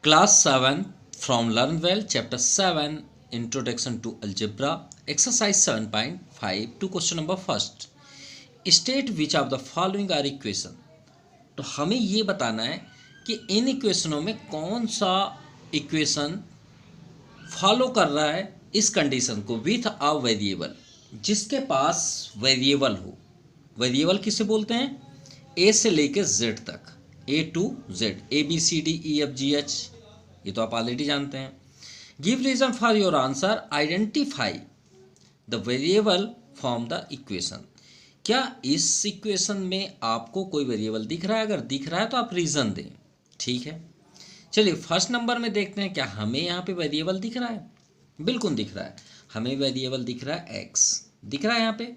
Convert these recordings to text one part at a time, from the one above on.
Class 7 from Learn Well, Chapter 7, Introduction to Algebra, Exercise 7.5 to question number first. State which of the following are equation. तो हमें ये बताना है कि इन इक्वेशनों में कौन सा इक्वेशन फॉलो कर रहा है इस कंडीशन को विथ अ वेरिएबल, जिसके पास वेरिएबल हो. वेरिएबल किसे बोलते हैं? ए से लेके जेड तक, A to Z, A B C D E F G H, ये तो आप ऑलरेडी जानते हैं. Give reason for your answer, identify the variable from the equation. क्या इस इक्वेशन में आपको कोई वेरिएबल दिख रहा है? अगर दिख रहा है तो आप रीजन दें. ठीक है, चलिए फर्स्ट नंबर में देखते हैं क्या हमें यहाँ पे वेरिएबल दिख रहा है. बिल्कुल दिख रहा है, हमें वेरिएबल दिख रहा है एक्स. दिख रहा है यहाँ पे,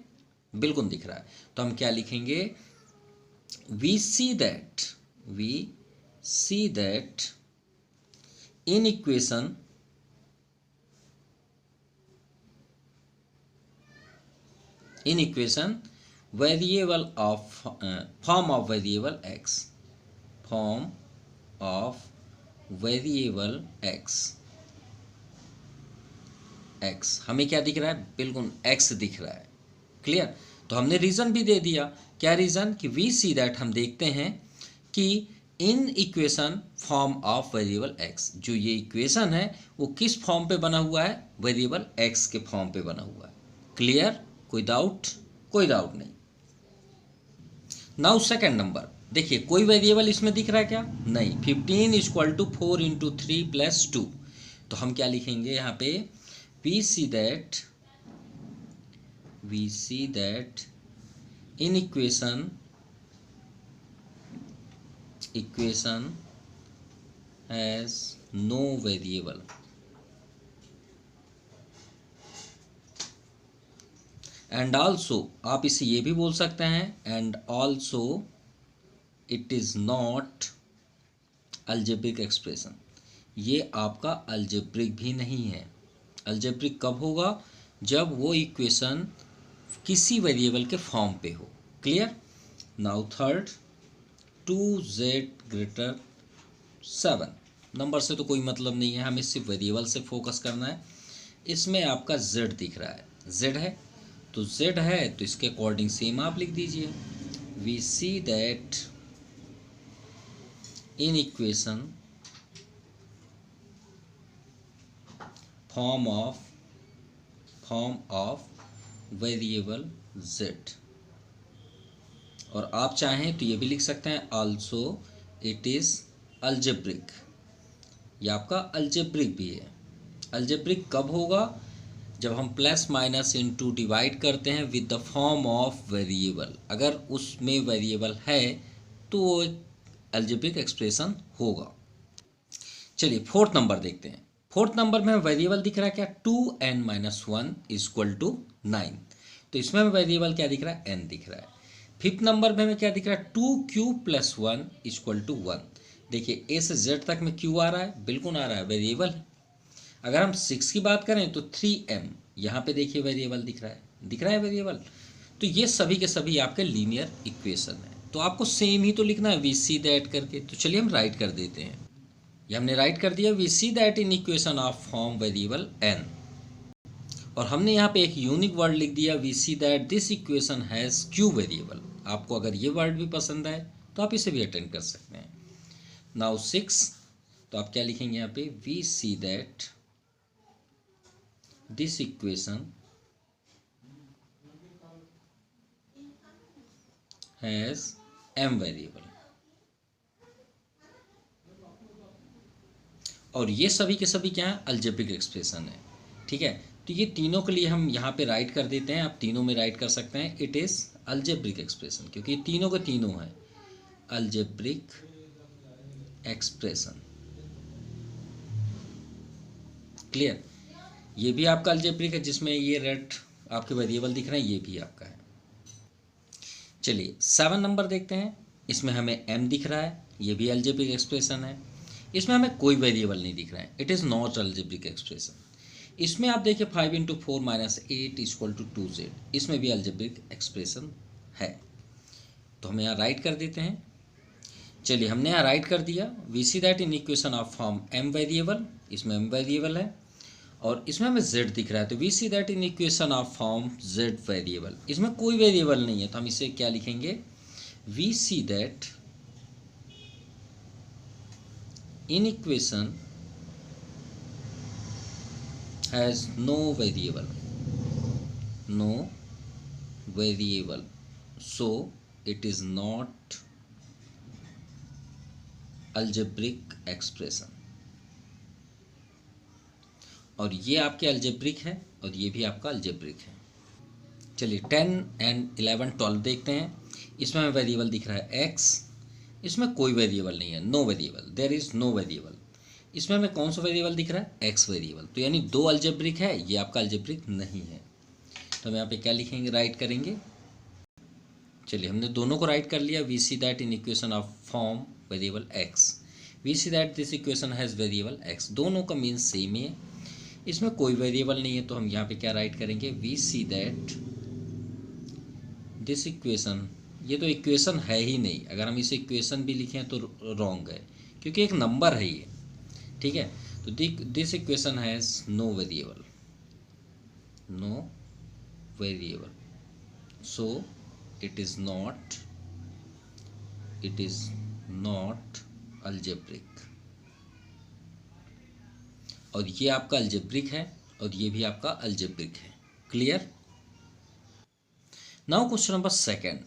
बिल्कुल दिख रहा है. तो हम क्या लिखेंगे? We see that in equation variable of form of variable x, form of variable x हमें क्या दिख रहा है? बिल्कुल x दिख रहा है. क्लियर? तो हमने रीजन भी दे दिया. क्या रीजन? कि वी सी दैट, हम देखते हैं कि इन equation form of variable x, जो ये इक्वेशन है वो किस फॉर्म पे बना हुआ है? वेरिएबल एक्स के फॉर्म पे बना हुआ है. क्लियर? कोई डाउट? कोई डाउट नहीं. नाउ सेकेंड नंबर देखिए, कोई वेरिएबल इसमें दिख रहा है क्या? नहीं. 15 इक्वल टू 4 इंटू 3 प्लस 2. तो हम क्या लिखेंगे यहाँ पे? We see that in equation has no variable. And also आप इसे ये भी बोल सकते हैं, and also it is not algebraic expression. ये आपका algebraic भी नहीं है. algebraic कब होगा? जब वो इक्वेशन किसी वेरिएबल के फॉर्म पे हो. Clear? Now third, 2z greater 7. Number से तो कोई मतलब नहीं है, हमें सिर्फ वेरिएबल से फोकस करना है. इसमें आपका z दिख रहा है. z है तो z है तो इसके अकॉर्डिंग सेम आप लिख दीजिए. We see that in equation form of variable z. और आप चाहें तो ये भी लिख सकते हैं आल्सो इट इज़ अल्जेब्रिक. ये आपका अल्जेब्रिक भी है. अल्जेब्रिक कब होगा? जब हम प्लस माइनस इनटू डिवाइड करते हैं with the form of variable. अगर उसमें वेरिएबल है तो वो अल्जेब्रिक एक्सप्रेशन होगा. चलिए फोर्थ नंबर देखते हैं. फोर्थ नंबर में वेरिएबल दिख रहा है क्या? 2n-1 equal to 9. तो इसमें वेरिएबल क्या दिख रहा है? n दिख रहा है. फिफ्थ नंबर में हमें क्या दिख रहा है? 2q + 1 equal to 1. देखिए ए से जेड तक में q आ रहा है, बिल्कुल आ रहा है, वेरिएबल है. अगर हम 6 की बात करें तो 3m, यहाँ पे देखिए वेरिएबल दिख रहा है वेरिएबल. तो ये सभी के सभी आपके लीनियर इक्वेशन है. तो आपको सेम ही तो लिखना है, वी सी दैट करके. तो चलिए हम राइट कर देते हैं. ये हमने राइट कर दिया, we see that in equation of form variable n. और हमने यहाँ पे एक यूनिक वर्ड लिख दिया, we see that this equation has q variable. आपको अगर ये वर्ड भी पसंद आए तो आप इसे भी अटेंड कर सकते हैं. नाउ 6, तो आप क्या लिखेंगे यहाँ पे? We see that this equation has m variable. और ये सभी के सभी क्या है? अल्जेब्रिक एक्सप्रेशन है. ठीक है, तो ये तीनों के लिए हम यहाँ पे राइट कर देते हैं. आप तीनों में राइट कर सकते हैं इट इज़ अल्जेब्रिक एक्सप्रेशन, क्योंकि ये तीनों के तीनों हैं अल्जेब्रिक एक्सप्रेशन. क्लियर? ये भी आपका अल्जेब्रिक है, जिसमें ये रेड आपके वेरिएबल दिख रहे हैं, ये भी आपका है. चलिए 7 नंबर देखते हैं. इसमें हमें m दिख रहा है, ये भी अल्जेब्रिक एक्सप्रेशन है. इसमें हमें कोई वेरिएबल नहीं दिख रहा है, it is not algebraic expression. इसमें आप देखिए 5 × 4 - 8 इक्वल टू 2z, इसमें भी अल्जेब्रिक एक्सप्रेशन है. तो हम यहाँ राइट कर देते हैं चलिए हमने यहाँ राइट कर दिया, we see that in equation of form m variable, इसमें m वेरिएबल है और इसमें हमें z दिख रहा है, तो we see that in equation of form z variable, इसमें कोई वेरिएबल नहीं है तो हम इसे क्या लिखेंगे, we see that in equation has no variable so it is not algebraic expression। और ये आपके अलजेब्रिक है और ये भी आपका अलजेब्रिक है। चलिए 10 and 11 12 देखते हैं। इसमें हमें वेरिएबल दिख रहा है x, इसमें कोई वेरिएबल नहीं है, no variable, there is no variable. इसमें हमें कौन सा वेरिएबल दिख रहा है, x वेरिएबल, तो यानी दो अलजेब्रिक है, ये आपका अलजेब्रिक नहीं है। तो हम यहाँ पे क्या लिखेंगे, राइट करेंगे। चलिए हमने दोनों को राइट कर लिया, we see that in equation of form variable x, we see that this equation has variable x, दोनों का मीन्स सेम है, इसमें कोई वेरिएबल नहीं है तो हम यहाँ पे क्या राइट करेंगे, we see that this equation, ये तो इक्वेशन है ही नहीं, अगर हम इसे इक्वेशन भी लिखें तो रॉन्ग है क्योंकि एक नंबर है ये, ठीक है। तो this equation has no variable so it is not algebraic। और ये आपका अलजेब्रिक है और ये भी आपका अलजेब्रिक है। Clear. Now question number 2,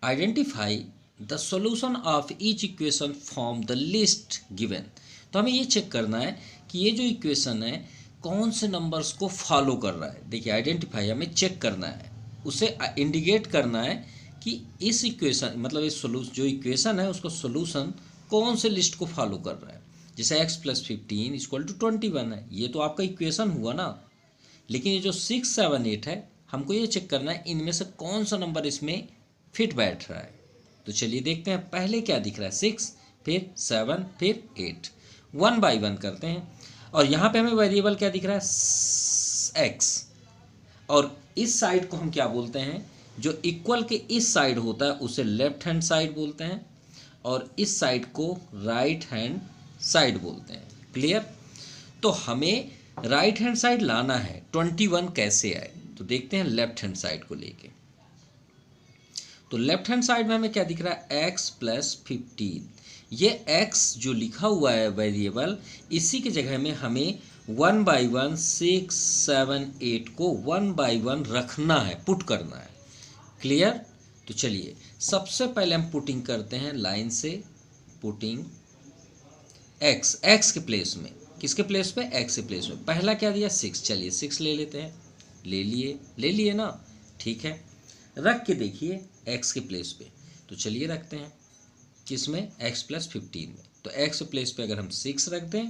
identify the solution of each equation from the list given. तो हमें ये चेक करना है कि ये जो इक्वेशन है कौन से नंबर्स को फॉलो कर रहा है। देखिए आइडेंटिफाई हमें चेक करना है, उसे इंडिकेट करना है कि इस इक्वेशन मतलब इस जो इक्वेशन है उसका सॉल्यूशन कौन से लिस्ट को फॉलो कर रहा है। जैसे x + 15 = 21 है, ये तो आपका इक्वेशन हुआ ना, लेकिन ये जो 6, 7, 8 है हमको ये चेक करना है इनमें से कौन सा नंबर इसमें फिट बैठ रहा है। तो चलिए देखते हैं, पहले क्या दिख रहा है, 6, फिर 7, फिर 8, 1 बाय 1 करते हैं। और यहाँ पे हमें वेरिएबल क्या दिख रहा है, x, और इस साइड को हम क्या बोलते हैं, जो इक्वल के इस साइड होता है उसे लेफ्ट हैंड साइड बोलते हैं और इस साइड को राइट हैंड साइड बोलते हैं। क्लियर। तो हमें राइट हैंड साइड लाना है, 21 कैसे आए, तो देखते हैं लेफ्ट हैंड साइड को लेके। तो लेफ्ट हैंड साइड में हमें क्या दिख रहा है, x + 15, ये x जो लिखा हुआ है वेरिएबल, इसी की जगह में हमें 1 बाय 1 6, 7, 8 को 1 बाय 1 रखना है, पुट करना है। क्लियर। तो चलिए सबसे पहले हम पुटिंग करते हैं लाइन से, पुटिंग x के प्लेस में, किसके प्लेस पे, x के प्लेस में। पहला क्या दिया, 6, चलिए 6 ले लेते हैं, ले लिए ना, ठीक है। रख के देखिए x के प्लेस पे, तो चलिए रखते हैं किसमें, x + 15 में। तो x के प्लेस पे अगर हम 6 रख दें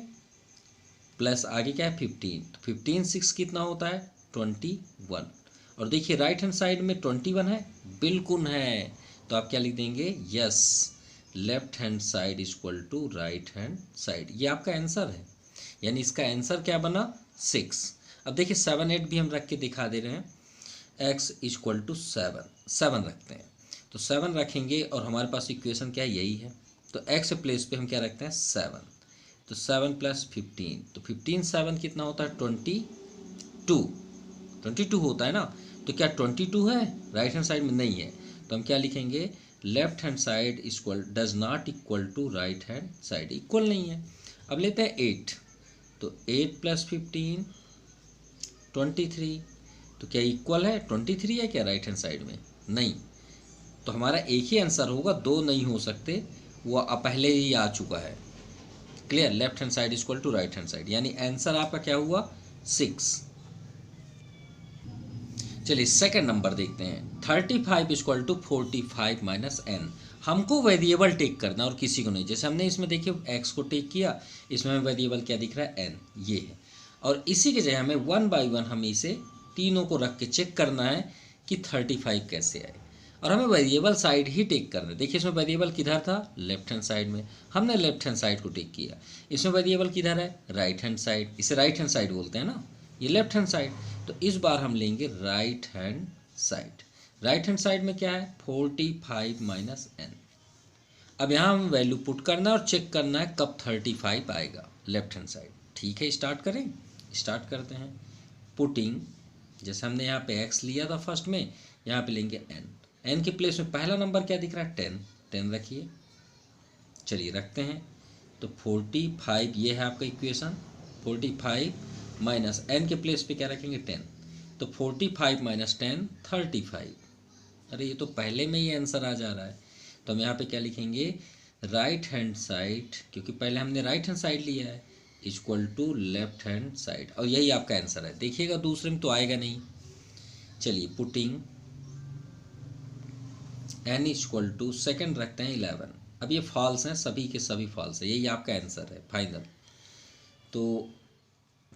प्लस आगे क्या है 15, तो 15 6 कितना होता है 21। और देखिए राइट हैंड साइड में 21 है, बिल्कुल है, तो आप क्या लिख देंगे, yes left hand side = right hand side. ये आपका आंसर है, यानी इसका आंसर क्या बना, 6। अब देखिए 7, 8 भी हम रख के दिखा दे रहे हैं, x = 7 रखते हैं, तो 7 रखेंगे और हमारे पास इक्वेशन क्या है, यही है। तो x प्लेस पे हम क्या रखते हैं, 7, तो 7 + 15, तो 15 7 कितना होता है, 22 होता है ना। तो क्या 22 है, राइट हैंड साइड में नहीं है, तो हम क्या लिखेंगे, left hand side does not equal to right hand side, equal नहीं है। अब लेते हैं 8, तो 8 + 15 23, तो क्या इक्वल है, 23 है क्या राइट हैंड साइड में, नहीं, तो हमारा एक ही आंसर होगा, दो नहीं हो सकते, वो पहले ही आ चुका है। Clear. Left hand side = right hand side, यानी आंसर आपका क्या हुआ, 6। चलिए सेकंड नंबर देखते हैं, 35 = 45 - n। हमको वेरिएबल टेक करना और किसी को नहीं। जैसे हमने इसमें देखिए x को टेक किया, इसमें हमें वेरिएबल क्या दिख रहा है, n, ये है, और इसी की जगह हमें 1 बाय 1 हमें इसे तीनों को रख के चेक करना है कि 35 कैसे आए, और हमें वेरिएबल साइड ही टेक करना है। देखिए इसमें वेरिएबल किधर था, लेफ्ट हैंड साइड में, हमने लेफ्ट हैंड साइड को टेक किया। इसमें वेरिएबल किधर है, राइट हैंड साइड, इसे राइट हैंड साइड बोलते हैं ना, ये लेफ्ट हैंड साइड, तो इस बार हम लेंगे right hand side. Right hand side में क्या है, 45 - n। अब यहाँ हम वैल्यू पुट करना है और चेक करना है कब 35 आएगा लेफ्ट हैंड साइड। ठीक है, स्टार्ट करें। स्टार्ट करते हैं। पुटिंग, जैसे हमने यहाँ पे x लिया था फर्स्ट में, यहाँ पे लेंगे n के प्लेस में पहला नंबर क्या दिख रहा है 10 रखिए। चलिए रखते हैं। तो 45 ये है आपका इक्वेशन। 45 माइनस n के प्लेस पे क्या रखेंगे 10। तो 45 माइनस 10 35। अरे ये तो पहले में ही आंसर आ जा रहा है। तो हम यहाँ पे क्या लिखेंगे, राइट हैंड साइड, क्योंकि पहले हमने राइट हैंड साइड लिया है, equal to left hand side, और यही आपका आंसर है। देखिएगा दूसरे में तो आएगा नहीं। चलिए putting n equal to second रखते हैं 11। अब ये फॉल्स हैं, सभी के सभी फॉल्स है, यही आपका आंसर है फाइनल। तो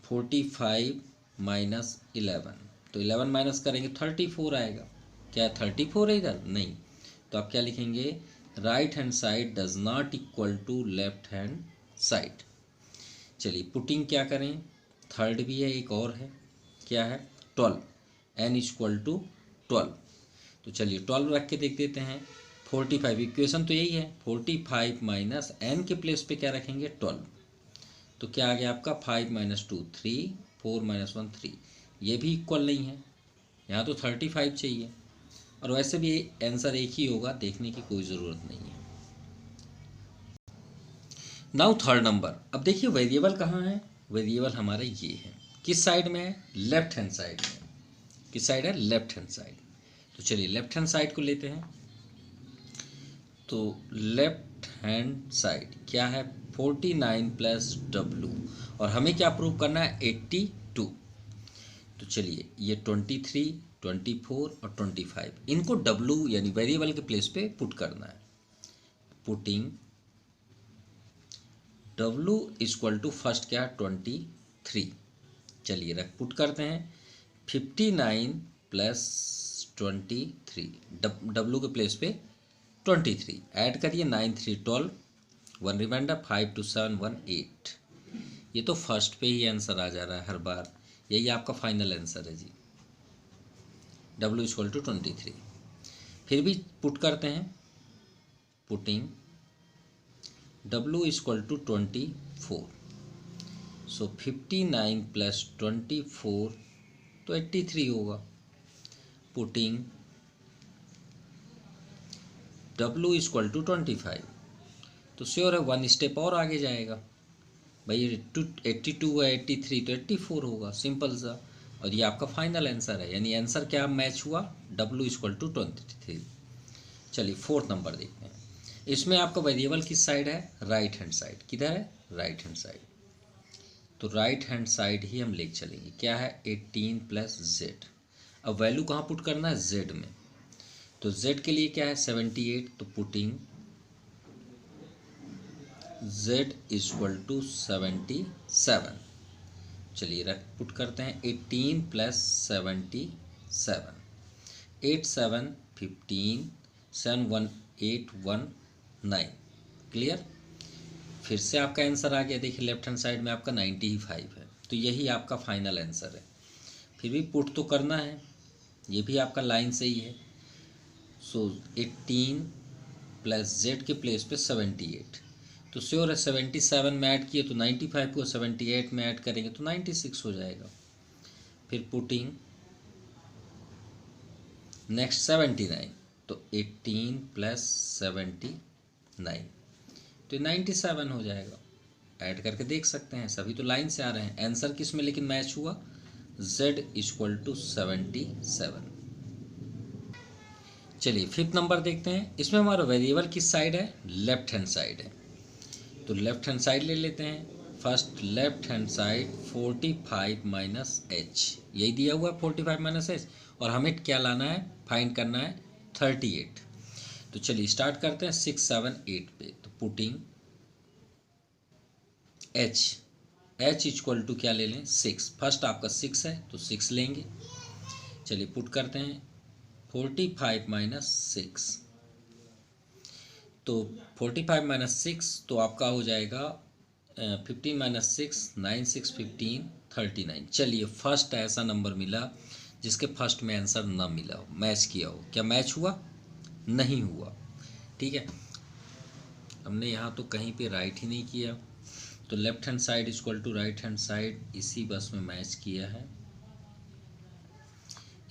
45 माइनस 11, तो 11 माइनस करेंगे 34 आएगा। क्या 34 है इधर? नहीं। तो आप क्या लिखेंगे, right hand side does not equal to left hand side. चलिए पुटिंग क्या करें, थर्ड भी है, एक और है, क्या है 12, n इक्वल टू 12। तो चलिए 12 रख के देख देते हैं। 45 इक्वेशन तो यही है, 45 माइनस n के प्लेस पे क्या रखेंगे 12। तो क्या आ गया आपका 5 माइनस 2 3, 4 माइनस 1 3। ये भी इक्वल नहीं है, यहाँ तो 35 चाहिए, और वैसे भी आंसर एक ही होगा, देखने की कोई ज़रूरत नहीं है। Now third number. अब देखिए वेरिएबल कहाँ है, वेरिएबल हमारा ये है, किस साइड में है, लेफ्ट हैंड साइड में। किस साइड है, लेफ्ट हैंड साइड। तो चलिए लेफ्ट हैंड साइड को लेते हैं। तो लेफ्ट हैंड साइड क्या है, 49 प्लस W, और हमें क्या प्रूव करना है 82। तो चलिए ये 23, 24 और 25, इनको W यानी वेरिएबल के प्लेस पे पुट करना है। Putting W equal to first क्या है 23। चलिए रख पुट करते हैं। 59 प्लस 23, W के प्लेस पे 23 ऐड करिए, 9 3 12, 1 रिमाइंडर, 5 2 7 1 8। ये तो फर्स्ट पे ही आंसर आ जा रहा है हर बार, यही आपका फाइनल आंसर है जी, W इक्वल टू 23। फिर भी पुट करते हैं। Putting W equal to 24। So 59 plus 24 तो 83 होगा। पुटिंग W इक्वल टू 25, तो श्योर है 1 स्टेप और आगे जाएगा भाई, 82 है 83 तो 84 होगा, सिंपल सा। और ये आपका फाइनल आंसर है, यानी आंसर क्या मैच हुआ, W इक्वल टू 23। चलिए फोर्थ नंबर देखते हैं। इसमें आपका वेरिएबल किस साइड है, राइट हैंड साइड। किधर है, राइट हैंड साइड। तो राइट हैंड साइड ही हम लेके चलेंगे। क्या है 18 प्लस Z। अब वैल्यू कहाँ पुट करना है, Z में। तो Z के लिए क्या है 78। तो पुटिंग Z इक्वल टू 77। चलिए रख पुट करते हैं 18 प्लस 77, 8 7 15, 7 1 8 1 9। क्लियर। फिर से आपका आंसर आ गया, देखिए लेफ्ट हैंड साइड में आपका 95 है, तो यही आपका फाइनल आंसर है। फिर भी पुट तो करना है, ये भी आपका लाइन से ही है। सो 18 प्लस Z के प्लेस पे 78, तो श्योर है 77 में ऐड किए तो 95 को 78 में ऐड करेंगे तो 96 हो जाएगा। फिर पुटिंग नेक्स्ट 79, तो 18 प्लस 79 तो 97 हो जाएगा। ऐड करके देख सकते हैं, सभी तो लाइन से आ रहे हैं। आंसर किस में लेकिन मैच हुआ, Z इक्वल टू 77। चलिए फिफ्थ नंबर देखते हैं। इसमें हमारा वेरिएबल किस साइड है, लेफ्ट हैंड साइड है। तो लेफ्ट हैंड साइड ले लेते हैं। First left hand side 45 minus H, यही दिया हुआ है 45 माइनस H, और हमें क्या लाना है, फाइंड करना है 38। तो चलिए स्टार्ट करते हैं 6 7 8 पे। तो पुटिंग H इक्वल टू क्या ले लें 6। फर्स्ट आपका 6 है तो 6 लेंगे। चलिए पुट करते हैं 45 माइनस 6। तो 45 माइनस 6 तो आपका हो जाएगा 15 माइनस 6 9 6 15 39। चलिए फर्स्ट ऐसा नंबर मिला जिसके फर्स्ट में आंसर ना मिला हो, मैच किया हो। क्या मैच हुआ, नहीं हुआ। ठीक है, हमने यहाँ तो कहीं पे राइट ही नहीं किया, तो left hand side equal to right hand side इसी बस में मैच किया है।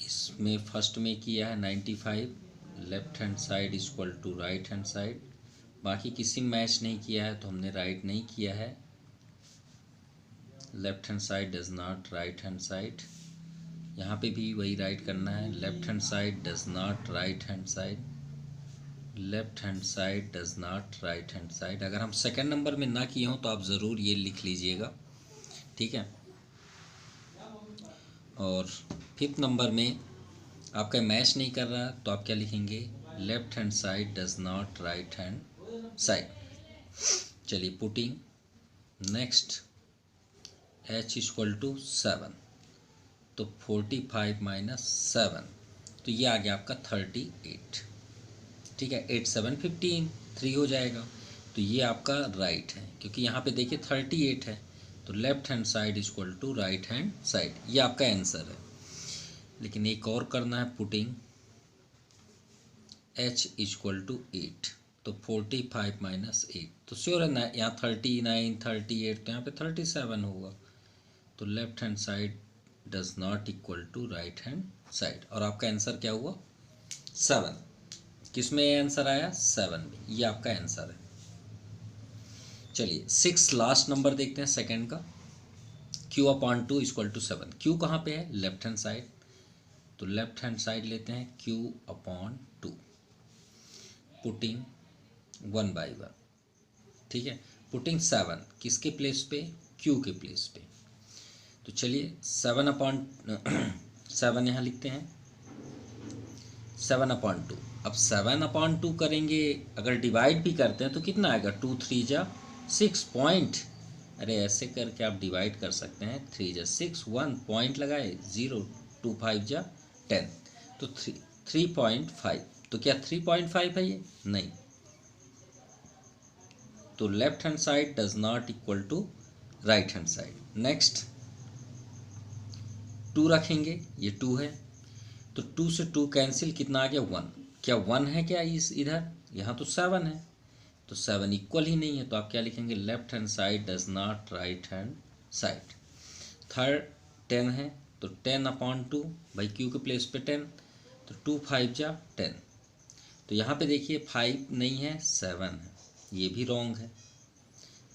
इसमें फर्स्ट में किया है 95, left hand side equal to right hand side, बाकी किसी में मैच नहीं किया है तो हमने राइट नहीं किया है। Left hand side does not right hand side, यहाँ पे भी वही राइट करना है। Left hand side does not right hand side, left hand side does not right hand side. अगर हम सेकंड नंबर में ना किए हों तो आप ज़रूर ये लिख लीजिएगा, ठीक है। और फिफ्थ नंबर में आपका मैच नहीं कर रहा तो आप क्या लिखेंगे, left hand side does not right hand side. चलिए putting next h equal to 7, तो 45 माइनस 7, तो ये आ गया आपका 38, ठीक है। 8 7 15, 3 हो जाएगा, तो ये आपका राइट है, क्योंकि यहाँ पे देखिए 38 है, तो left hand side equal to right hand side, ये आपका आंसर है। लेकिन एक और करना है, पुटिंग h इक्वल टू 8, तो 45 माइनस 8, तो श्योर है ना, यहाँ 39 38, तो यहाँ पे 37 होगा, तो left hand side does not equal to right hand side, और आपका आंसर क्या हुआ 7। किस में आंसर आया 7 में, ये आपका आंसर है। चलिए 6 लास्ट नंबर देखते हैं सेकंड का, q upon 2 equal to 7। q कहाँ पे है, लेफ्ट हैंड साइड, तो लेफ्ट हैंड साइड लेते हैं q अपॉन 2, पुटिंग 1 बाई 1, ठीक है। पुटिंग 7 किसके प्लेस पे, q के प्लेस पे, तो चलिए 7 अपॉन 7 यहाँ लिखते हैं, 7 अपॉन 2। अब 7 अपॉन 2 करेंगे, अगर डिवाइड भी करते हैं तो कितना आएगा, 2 3 जा 6 पॉइंट, अरे ऐसे करके आप डिवाइड कर सकते हैं, 3 जा 6 1 पॉइंट लगाए 0, 2 5 जा 10, तो 3.5, तो क्या 3.5 है ये, नहीं, तो left hand side does not equal to right hand side. Next 2 रखेंगे, ये 2 है, तो 2 से 2 कैंसिल, कितना आ गया 1, क्या 1 है क्या इस इधर, यहाँ तो 7 है, तो 7 इक्वल ही नहीं है, तो आप क्या लिखेंगे, left hand side does not right hand side. Third 10 है, तो 10 अपॉन 2, भाई क्यू के प्लेस पे 10, तो 2 5 जा 10, तो यहाँ पे देखिए 5 नहीं है 7 है, ये भी रॉन्ग है,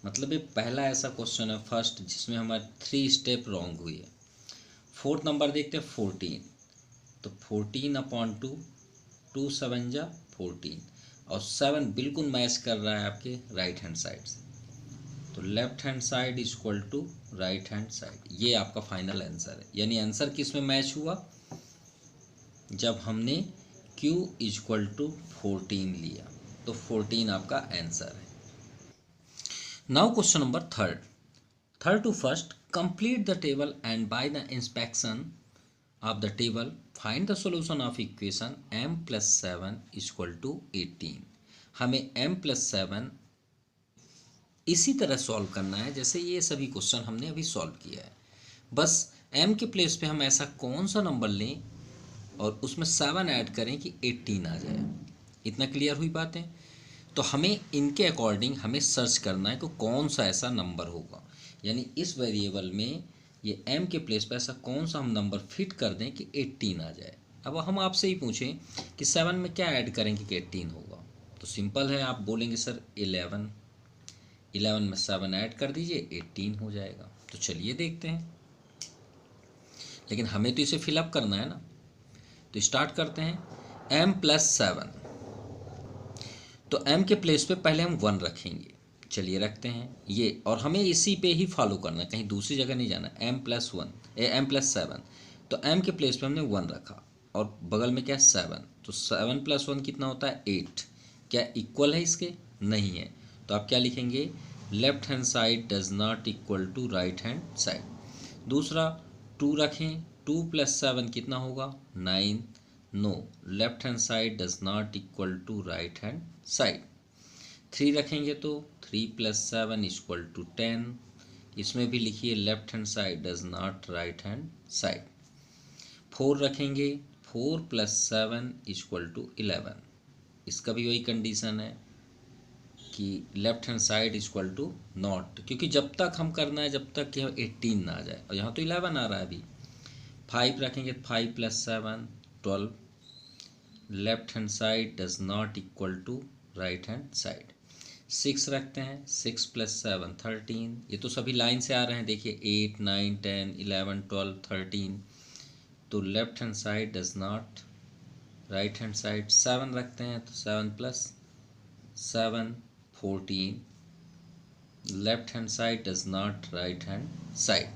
मतलब ये पहला ऐसा क्वेश्चन है फर्स्ट जिसमें हमारे 3 स्टेप रॉन्ग हुई है। फोर्थ नंबर देखते हैं 14, तो 14 अपॉन 2, 2 7 जा 14, और 7 बिल्कुल मैच कर रहा है आपके राइट हैंड साइड से, तो left hand side is equal to right hand side, ये आपका फाइनल आंसर है। यानी आंसर किस में मैच हुआ, जब हमने q इज इक्वल टू 14 लिया, तो 14 आपका आंसर है। Now question number third to first, complete the table and by the inspection of the table find the solution of equation m plus 7 equal to 18। हमें m plus 7 इसी तरह solve करना है जैसे ये सभी क्वेश्चन हमने अभी सॉल्व किया है, बस m के प्लेस पे हम ऐसा कौन सा नंबर लें और उसमें 7 ऐड करें कि 18 आ जाए। इतना क्लियर हुई बातें। तो हमें इनके अकॉर्डिंग हमें सर्च करना है कि कौन सा ऐसा नंबर होगा, यानी इस वेरिएबल में ये m के प्लेस पर ऐसा कौन सा हम नंबर फिट कर दें कि 18 आ जाए। अब हम आपसे ही पूछें कि 7 में क्या ऐड करेंगे कि 18 होगा, तो सिंपल है, आप बोलेंगे सर 11 में 7 ऐड कर दीजिए 18 हो जाएगा। तो चलिए देखते हैं, लेकिन हमें तो इसे फिलअप करना है ना, तो स्टार्ट करते हैं m प्लस 7, तो m के प्लेस पे पहले हम 1 रखेंगे, चलिए रखते हैं ये, और हमें इसी पे ही फॉलो करना है, कहीं दूसरी जगह नहीं जाना। m प्लस 7, तो m के प्लेस पे हमने 1 रखा और बगल में क्या 7, तो 7 प्लस 1 कितना होता है 8, क्या इक्वल है इसके, नहीं है, तो आप क्या लिखेंगे, left hand side does not equal to right hand side. दूसरा 2 रखें, 2 प्लस 7 कितना होगा 9, no, left hand side does not equal to right hand side. 3 रखेंगे तो 3 प्लस 7 इक्वल टू 10, इसमें भी लिखिए left hand side does not right hand side. 4 रखेंगे, 4 प्लस 7 इक्वल टू 11, इसका भी वही कंडीशन है, कि left hand side equal to not, क्योंकि जब तक हम करना है जब तक कि 18 ना आ जाए, और यहाँ तो 11 आ रहा है अभी। 5 रखेंगे, 5 + 7 12, left hand side does not equal to right hand side. 6 रखते हैं, 6 + 7 13, ये तो सभी लाइन से आ रहे हैं, देखिए 8 9 10 11 12 13, तो left hand side does not right hand side. 7 रखते हैं तो 7 + 7 14, left hand side does not right hand side.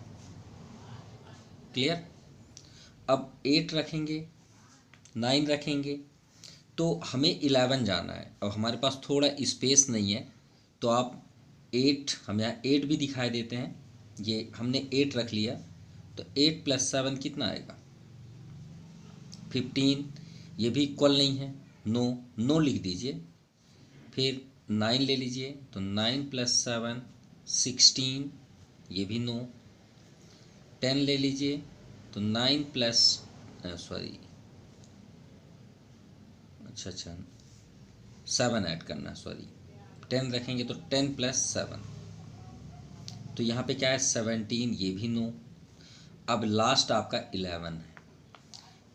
Clear. अब 8 रखेंगे, 9 रखेंगे, तो हमें 11 जाना है। अब हमारे पास थोड़ा स्पेस नहीं है, तो आप 8, हम यहाँ 8 भी दिखाई देते हैं, ये हमने 8 रख लिया, तो 8 + 7 कितना आएगा 15, ये भी इक्वल नहीं है, नो लिख दीजिए। फिर 9 ले लीजिए, तो 9 + 7 16, ये भी नो। 10 ले लीजिए, तो 9 + सॉरी अच्छा 7 ऐड करना, सॉरी 10 रखेंगे तो 10 + 7, तो यहाँ पे क्या है 17, ये भी नो। अब लास्ट आपका 11 है,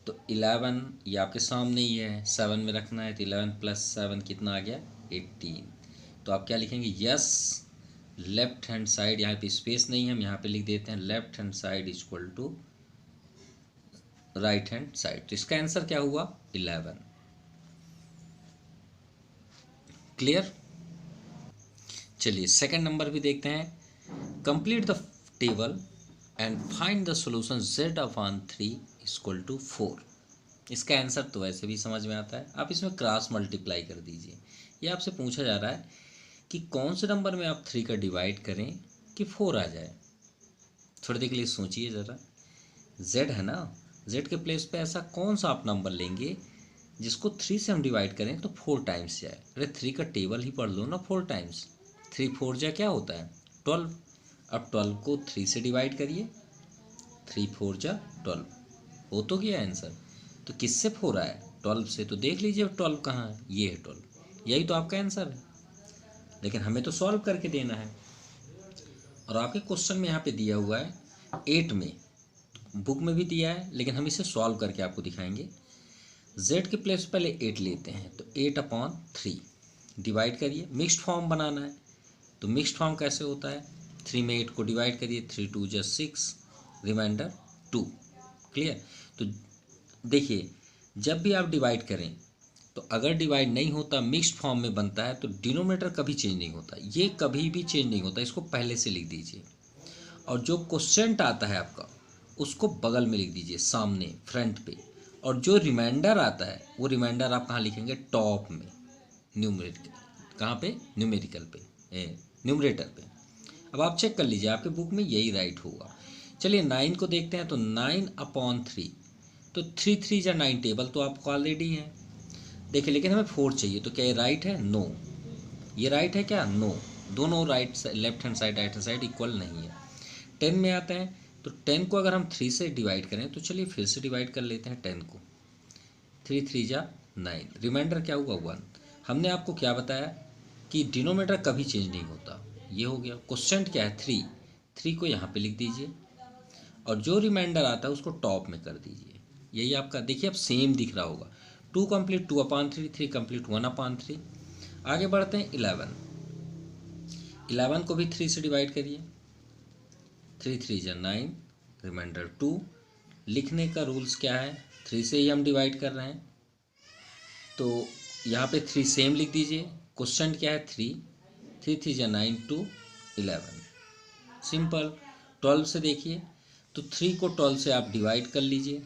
तो 11 ये आपके सामने ही है, 7 में रखना है, तो 11 + 7 कितना आ गया 18। तो आप क्या लिखेंगे, यस लेफ्ट हैंड साइड, यहाँ पे स्पेस नहीं है, हम यहाँ पे लिख देते हैं left hand side equal to right hand side. तो इसका आंसर क्या हुआ 11। क्लियर। चलिए सेकंड नंबर भी देखते हैं। Complete the table and find the solution z/3 = 4। इसका आंसर तो वैसे भी समझ में आता है, आप इसमें क्रॉस मल्टीप्लाई कर दीजिए। ये आपसे पूछा जा रहा है कि कौन से नंबर में आप 3 का डिवाइड करें कि 4 आ जाए। थोड़ी देर के लिए सोचिए ज़रा, z है ना, z के प्लेस पे ऐसा कौन सा आप नंबर लेंगे जिसको 3 से हम डिवाइड करें तो 4 टाइम्स जाए। अरे 3 का टेबल ही पढ़ लो ना, 4 टाइम्स 3 4 जा क्या होता है 12। अब 12 को 3 से डिवाइड करिए, 3 4 जा 12, हो तो गया आंसर। तो किससे 4 आया 12 से, तो देख लीजिए 12 कहाँ है, ये है 12, यही तो आपका आंसर है। लेकिन हमें तो सॉल्व करके देना है, और आपके क्वेश्चन में यहाँ पे दिया हुआ है 8 में, बुक में भी दिया है, लेकिन हम इसे सॉल्व करके आपको दिखाएंगे। z के प्लेस पहले 8 लेते हैं, तो 8/3 डिवाइड करिए, मिक्स्ड फॉर्म बनाना है। तो मिक्स्ड फॉर्म कैसे होता है, 3 में 8 को डिवाइड करिए, 3 2 जा 6, रिमाइंडर 2। क्लियर। तो देखिए जब भी आप डिवाइड करें, तो अगर डिवाइड नहीं होता मिक्स्ड फॉर्म में बनता है, तो डिनोमिनेटर कभी चेंज नहीं होता, ये कभी भी चेंज नहीं होता, इसको पहले से लिख दीजिए। और जो क्वोशेंट आता है आपका, उसको बगल में लिख दीजिए, सामने फ्रंट पे। और जो रिमाइंडर आता है, वो रिमाइंडर आप कहाँ लिखेंगे, टॉप में, न्यूमरेटर, कहाँ पे, न्यूमेरिकल पे, न्यूमरेटर पे। अब आप चेक कर लीजिए, आपके बुक में यही राइट होगा। चलिए 9 को देखते हैं, तो 9/3, तो 3 3 जा 9 टेबल तो आपको ऑलरेडी है, देखिए। लेकिन हमें 4 चाहिए, तो क्या ये राइट है, नो। ये राइट है क्या, नो। दोनों right, left hand side right hand side equal नहीं है। 10 में आता है, तो 10 को अगर हम 3 से डिवाइड करें, तो चलिए फिर से डिवाइड कर लेते हैं 10 को, 3 3 जा 9, रिमाइंडर क्या हुआ 1। हमने आपको क्या बताया कि डिनोमिनेटर कभी चेंज नहीं होता, ये हो गया। क्वेश्चन क्या है 3, 3 को यहाँ पे लिख दीजिए, और जो रिमाइंडर आता है उसको टॉप में कर दीजिए, यही आपका, देखिए अब सेम दिख रहा होगा। 2 कंप्लीट 2/3, 3 कंप्लीट 1/3। आगे बढ़ते हैं 11, 11 को भी 3 से डिवाइड करिए, 3 3 जा 9, रिमाइंडर 2। लिखने का रूल्स क्या है, 3 से ही हम डिवाइड कर रहे हैं, तो यहाँ पे 3 सेम लिख दीजिए। क्वेश्चन क्या है 3, 3 3 जा 9 2 11, सिंपल। 12 से देखिए, तो 3 को 12 से आप डिवाइड कर लीजिए,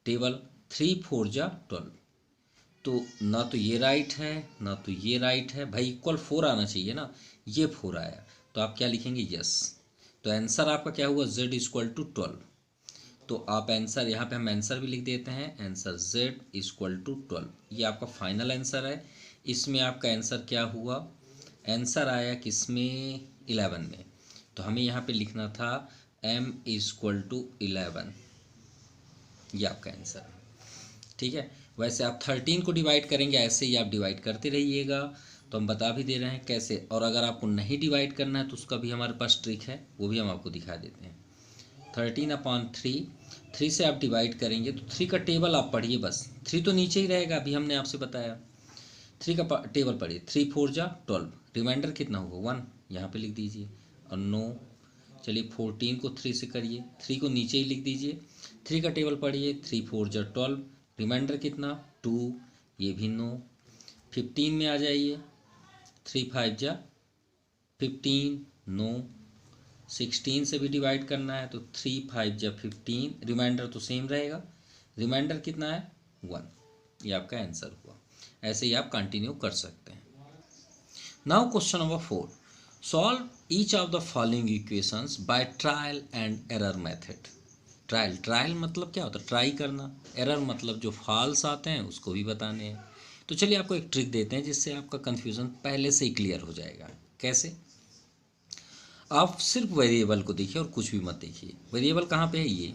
टेबल 3 4 जा 12, तो ना तो ये राइट है ना तो ये राइट है, भाई इक्वल 4 आना चाहिए ना, ये 4 आया, तो आप क्या लिखेंगे, यस। तो आंसर आपका क्या हुआ, z = 12। तो आप आंसर यहाँ पे हम आंसर भी लिख देते हैं, आंसर z = 12, ये आपका फाइनल आंसर है। इसमें आपका आंसर क्या हुआ, आंसर आया किसमें, 11 में। तो हमें यहाँ पे लिखना था m = 11, ये आपका आंसर है। ठीक है, वैसे आप 13 को डिवाइड करेंगे, ऐसे ही आप डिवाइड करते रहिएगा, तो तो हम बता भी दे रहे हैं कैसे। और अगर आपको नहीं डिवाइड करना है तो उसका भी हमारे पास ट्रिक है, वो भी हम आपको दिखा देते हैं। 13/3, 3 से आप डिवाइड करेंगे तो 3 का टेबल आप पढ़िए बस। 3 तो नीचे ही रहेगा, अभी हमने आपसे बताया। 3 का टेबल पढ़िए। 3 4 जा 12, रिमाइंडर कितना होगा 1, यहाँ पे लिख दीजिए। और 9, चलिए 14 को 3 से करिए, 3 को नीचे ही लिख दीजिए। 3 का टेबल पढ़िए। 3 4 जा 12, रिमाइंडर कितना 2, ये भी 9। 15 में आ जाइए। 3 5 जा 15, 9। 16 से भी डिवाइड करना है तो 3 5 जा 15, रिमाइंडर तो सेम रहेगा। रिमाइंडर कितना है 1, ये आपका आंसर हुआ। ऐसे ही आप कंटिन्यू कर सकते हैं। Now question number 4, solve each of the following equations by trial and error method. Trial मतलब क्या होता है, ट्राई करना। एरर मतलब जो फॉल्स आते हैं उसको भी बताने हैं। तो चलिए आपको एक ट्रिक देते हैं जिससे आपका कन्फ्यूज़न पहले से ही क्लियर हो जाएगा। कैसे? आप सिर्फ वेरिएबल को देखिए और कुछ भी मत देखिए। वेरिएबल कहाँ पे है, ये।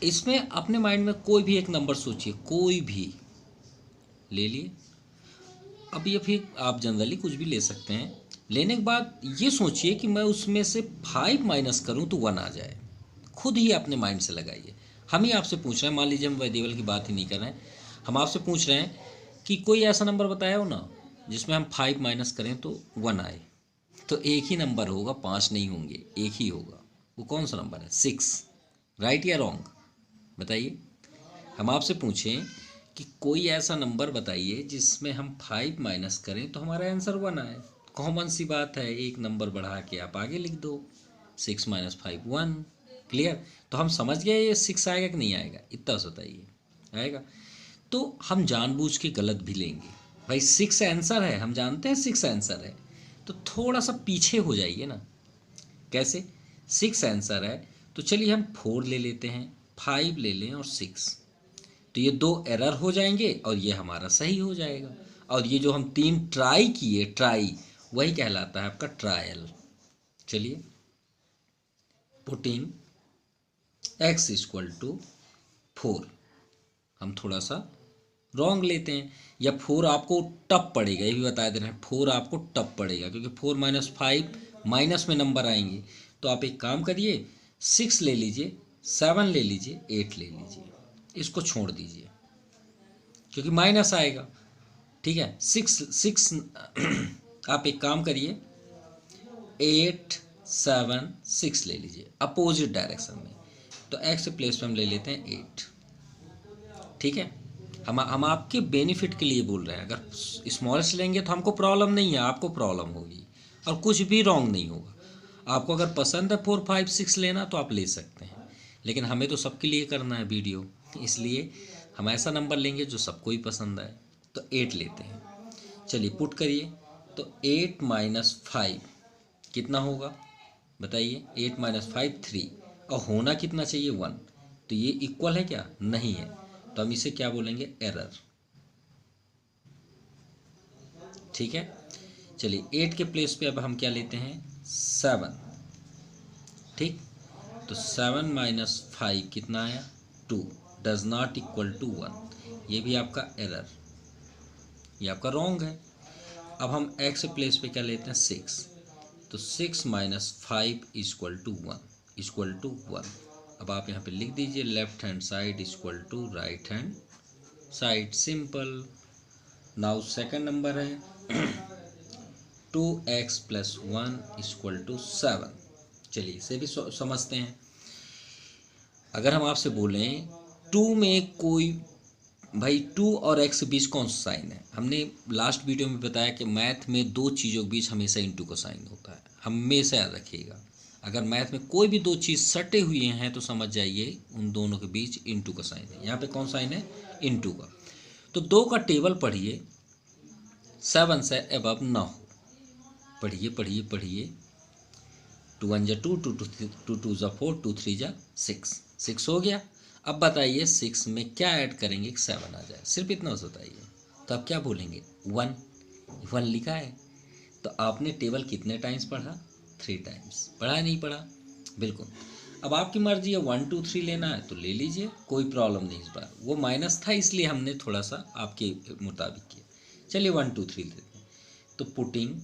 इसमें अपने माइंड में कोई भी एक नंबर सोचिए, कोई भी ले लिए। अब ये फिर आप जनरली कुछ भी ले सकते हैं। लेने के बाद ये सोचिए कि मैं उसमें से 5 माइनस करूं तो 1 आ जाए। खुद ही अपने माइंड से लगाइए। हम ही आपसे पूछ रहे हैं, मान लीजिए हम वेरिएबल की बात ही नहीं कर रहे हैं, हम आपसे पूछ रहे हैं कि कोई ऐसा नंबर बताया हो ना जिसमें हम 5 माइनस करें तो 1 आए। तो एक ही नंबर होगा, 5 नहीं होंगे, एक ही होगा। वो कौन सा नंबर है? 6। राइट या रॉन्ग बताइए। हम आपसे पूछें कि कोई ऐसा नंबर बताइए जिसमें हम 5 माइनस करें तो हमारा आंसर 1 आए। कॉमन सी बात है, एक नंबर बढ़ा के आप आगे लिख दो। 6 - 5 1। क्लियर? तो हम समझ गए ये 6 आएगा कि नहीं आएगा, इतना बताइए। आएगा। तो हम जानबूझ के गलत भी लेंगे। भाई 6 आंसर है, हम जानते हैं 6 आंसर है, तो थोड़ा सा पीछे हो जाइए ना। कैसे? 6 आंसर है तो चलिए हम 4 ले लेते हैं, 5 ले लें और 6। तो ये 2 एरर हो जाएंगे और ये हमारा सही हो जाएगा। और ये जो हम 3 ट्राई किए, ट्राई वही कहलाता है आपका ट्रायल। चलिए, पुटिंग x = 4, हम थोड़ा सा रॉन्ग लेते हैं, या 4 आपको टफ पड़ेगा, ये भी बता दे रहे हैं 4 आपको टफ पड़ेगा क्योंकि 4 - 5 माइनस में नंबर आएंगे। तो आप एक काम करिए, 6 ले लीजिए, 7 ले लीजिए, 8 ले लीजिए, इसको छोड़ दीजिए क्योंकि माइनस आएगा। ठीक है, 6 आप एक काम करिए, 8 7 6 ले लीजिए अपोजिट डायरेक्शन में। तो x के प्लेस पे हम ले लेते हैं 8। ठीक है, हम आपके बेनिफिट के लिए बोल रहे हैं। अगर स्मॉलेस्ट लेंगे तो हमको प्रॉब्लम नहीं है, आपको प्रॉब्लम होगी और कुछ भी रॉन्ग नहीं होगा। आपको अगर पसंद है 4 5 6 लेना तो आप ले सकते हैं, लेकिन हमें तो सबके लिए करना है वीडियो, इसलिए हम ऐसा नंबर लेंगे जो सबको ही पसंद आए। तो 8 लेते हैं। चलिए पुट करिए, तो 8 - 5 कितना होगा बताइए। 8 - 5 3, और होना कितना चाहिए 1। तो ये इक्वल है क्या? नहीं है, तो हम इसे क्या बोलेंगे? एरर। ठीक है, चलिए 8 के प्लेस पे अब हम क्या लेते हैं? 7। ठीक, तो 7 - 5 कितना आया? 2, डज नॉट इक्वल टू 1। ये भी आपका एरर, ये आपका रॉन्ग है। अब हम x के प्लेस पे क्या लेते हैं? 6। तो 6 - 5 = 1। अब आप यहाँ पे लिख दीजिए left hand side = right hand side. Simple. Now second number है 2x + 1 = 7। चलिए इसे भी समझते हैं। अगर हम आपसे बोलें 2 में कोई, भाई 2 और x के बीच कौन सा साइन है? हमने लास्ट वीडियो में बताया कि मैथ में 2 चीज़ों के बीच हमेशा इंटू का साइन होता है, हमेशा याद रखिएगा। अगर मैथ में कोई भी 2 चीज़ सटे हुए हैं तो समझ जाइए उन दोनों के बीच इंटू का साइन है। यहाँ पे कौन साइन है? इंटू का। तो 2 का टेबल पढ़िए, 7 से अबव ना हो। पढ़िए पढ़िए पढ़िए। 2 1 जा 2, 2 2 जा 4, 2 3 जा 6, 6 हो गया। अब बताइए 6 में क्या ऐड करेंगे कि 7 आ जाए? सिर्फ इतना बताइए। तो आप क्या बोलेंगे? 1 लिखा है। तो आपने टेबल कितने टाइम्स पढ़ा? 3 टाइम्स। पढ़ा नहीं पढ़ा? बिल्कुल। अब आपकी मर्जी है 1 2 3 लेना है तो ले लीजिए, कोई प्रॉब्लम नहीं। इस बार वो माइनस था इसलिए हमने थोड़ा सा आपके मुताबिक किया। चलिए 1 2 3 लेते हैं। तो putting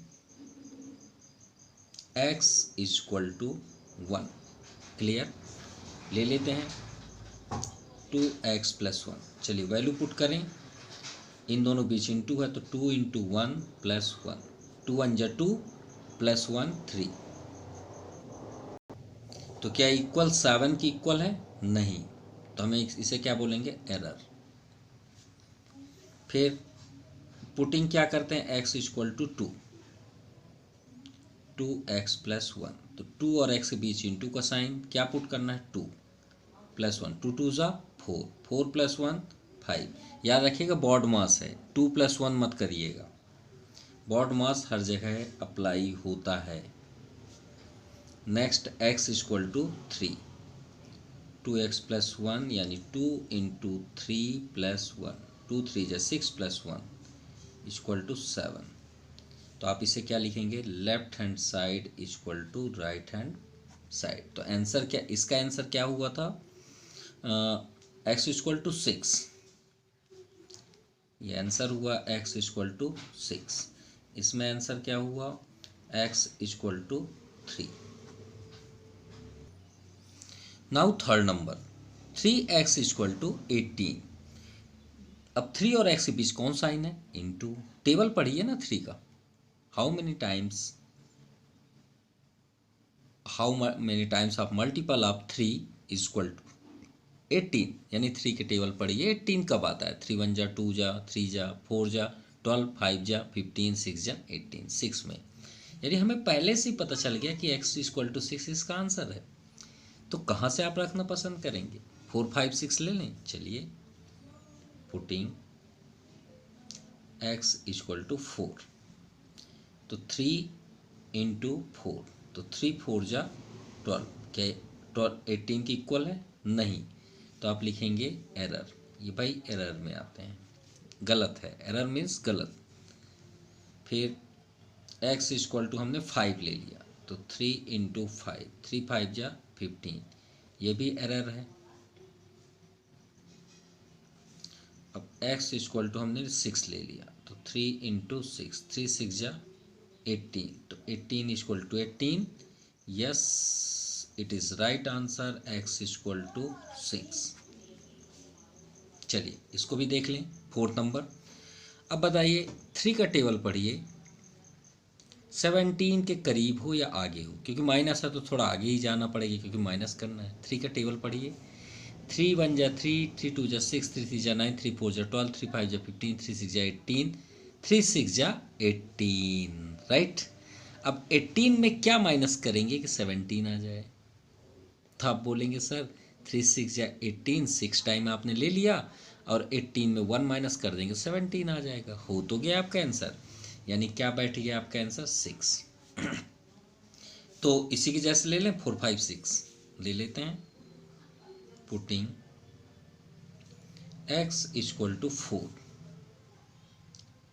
x equal to 1, clear. ले लेते हैं 2x + 1। चलिए वैल्यू पुट करें, इन दोनों बीच इंटू है तो 2 × 1 + 1, 2 × 1 = 2 + 1 3। तो क्या इक्वल 7 की इक्वल है? नहीं, तो हमें इसे क्या बोलेंगे? एरर। फिर पुटिंग क्या करते हैं? x इक्वल टू 2, 2x + 1, तो 2 और x के बीच इंटू का साइन, क्या पुट करना है? 2 + 1, 2 × 2 = 4, 4 + 1 5। याद रखिएगा बॉड मास है, 2 + 1 मत करिएगा, बॉड मास हर जगह अप्लाई होता है। Next x equal to 3, 2x + 1 यानी 2 × 3 + 1, 2 3 = 6 + 1 इक्वल टू 7। तो आप इसे क्या लिखेंगे? Left hand side equal to right hand side. तो आंसर क्या, इसका आंसर क्या हुआ था? x इक्वल टू 6, ये आंसर हुआ x इक्वल टू 6। इसमें आंसर क्या हुआ? x equal to 3। Now third number, 3x equal to 18। अब 3 और x के बीच कौन साइन है? इनटू। टेबल पढ़िए ना 3 का, how many times of multiple of 3 equal to 18, यानी 3 के टेबल पढ़िए। 18 कब आता है? 3 × 1 = 2 × 3 × 4 × 12, 5 × 15, 6 × 18, 6 में। यानी हमें पहले से ही पता चल गया कि x इक्वल टू 6 इसका आंसर है। तो कहाँ से आप रखना पसंद करेंगे? 4 5 6 ले लें। चलिए पुटिंग x इक्वल टू 4, तो 3 × 4, तो 3 4 × 12, क्या 12 18 की इक्वल है? नहीं, तो आप लिखेंगे एरर। ये भाई एरर में आते हैं, गलत है, एरर मीन्स गलत। फिर x इक्वल टू हमने 5 ले लिया, तो 3 × 5, 3 5 = 15, ये भी एरर है। अब x इक्वल टू हमने 6 ले लिया, तो 3 × 6, 3 6 = 18, तो 18 equal to 18। Yes, it is right answer, x equal to 6। चलिए इसको भी देख लें, फोर्थ नंबर। अब बताइए 3 का टेबल पढ़िए, 17 के करीब हो या आगे हो, क्योंकि माइनस है तो थोड़ा आगे ही जाना पड़ेगा क्योंकि माइनस करना है। 3 का टेबल पढ़िए, 3 1 = 3, 3 2 = 6, 3 3 = 9, 3 4 = 12, 3 5 = 15, 3 6 = 18, 3 6 = 18, राइट। अब 18 में क्या माइनस करेंगे कि 17 आ जाए? तो आप बोलेंगे सर 3 6 = 18, 6 टाइम आपने ले लिया और 18 में 1 माइनस कर देंगे 17 आ जाएगा। हो तो गया आपका आंसर, यानी क्या बैठ गया आपका आंसर? 6। तो इसी की जैसे ले लें 4 5 6 ले लेते हैं। पुटिंग x इक्वल टू 4,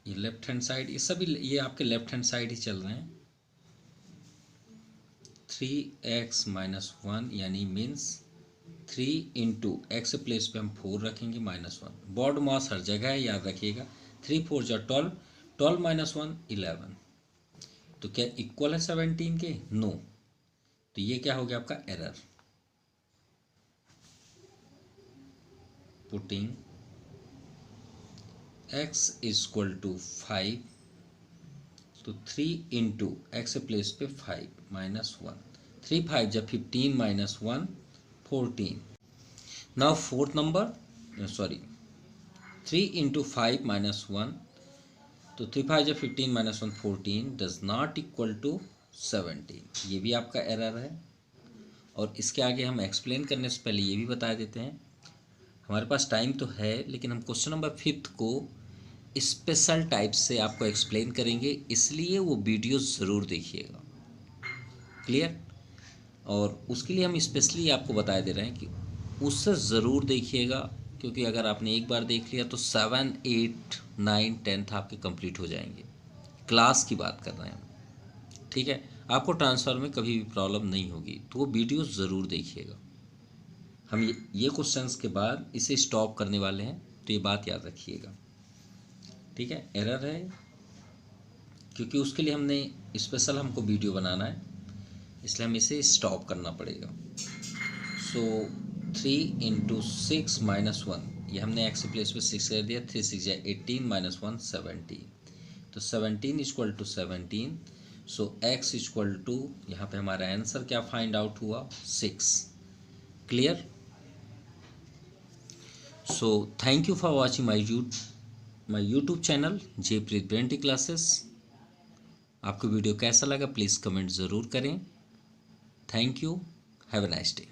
ये लेफ्ट हैंड साइड, ये सभी ये आपके लेफ्ट हैंड साइड ही चल रहे हैं। 3x - 1 यानी मीन्स 3 × x प्लेस पे हम 4 रखेंगे -1। बॉड मास हर जगह है, याद रखिएगा। 3 4 = 12, 12 - 1 11। तो क्या इक्वल है 17 के? नो, तो ये क्या हो गया आपका? Error. Putting x equal to 5, तो 3 × x प्लेस पे 5 -1, 3 5 = 15 -1 14। नाउ फोर्थ नंबर, सॉरी 3 × 5 -1, तो 3 5 = 15 -1 14 डज नॉट इक्वल टू 17, ये भी आपका एरर है। और इसके आगे हम एक्सप्लेन करने से पहले ये भी बता देते हैं, हमारे पास टाइम तो है लेकिन हम क्वेश्चन नंबर 5 को स्पेशल टाइप से आपको एक्सप्लेन करेंगे, इसलिए वो वीडियो ज़रूर देखिएगा, क्लियर। और उसके लिए हम स्पेशली आपको बता दे रहे हैं कि उससे ज़रूर देखिएगा, क्योंकि अगर आपने एक बार देख लिया तो 7 8 9 10th आपके कंप्लीट हो जाएंगे। क्लास की बात कर रहे हैं हम, ठीक है। आपको ट्रांसफ़र में कभी भी प्रॉब्लम नहीं होगी, तो वो वीडियो ज़रूर देखिएगा। हम ये क्वेश्चंस के बाद इसे स्टॉप करने वाले हैं, तो ये बात याद रखिएगा, ठीक है। एरर है, क्योंकि उसके लिए हमने स्पेशल हमको वीडियो बनाना है, इसलिए हमें इसे स्टॉप करना पड़ेगा। सो 3 × 6 - 1, ये हमने एक्स के प्लेस पे 6 कर दिया। 3 × 6 = 18 - 1 17, तो 17 = 17। सो x = यहाँ पे हमारा आंसर क्या फाइंड आउट हुआ, 6। Clear? So thank you for watching my YouTube channel Jaipreet ब्रेंटी क्लासेस। आपको वीडियो कैसा लगा प्लीज़ कमेंट ज़रूर करें। Thank you, have a nice day.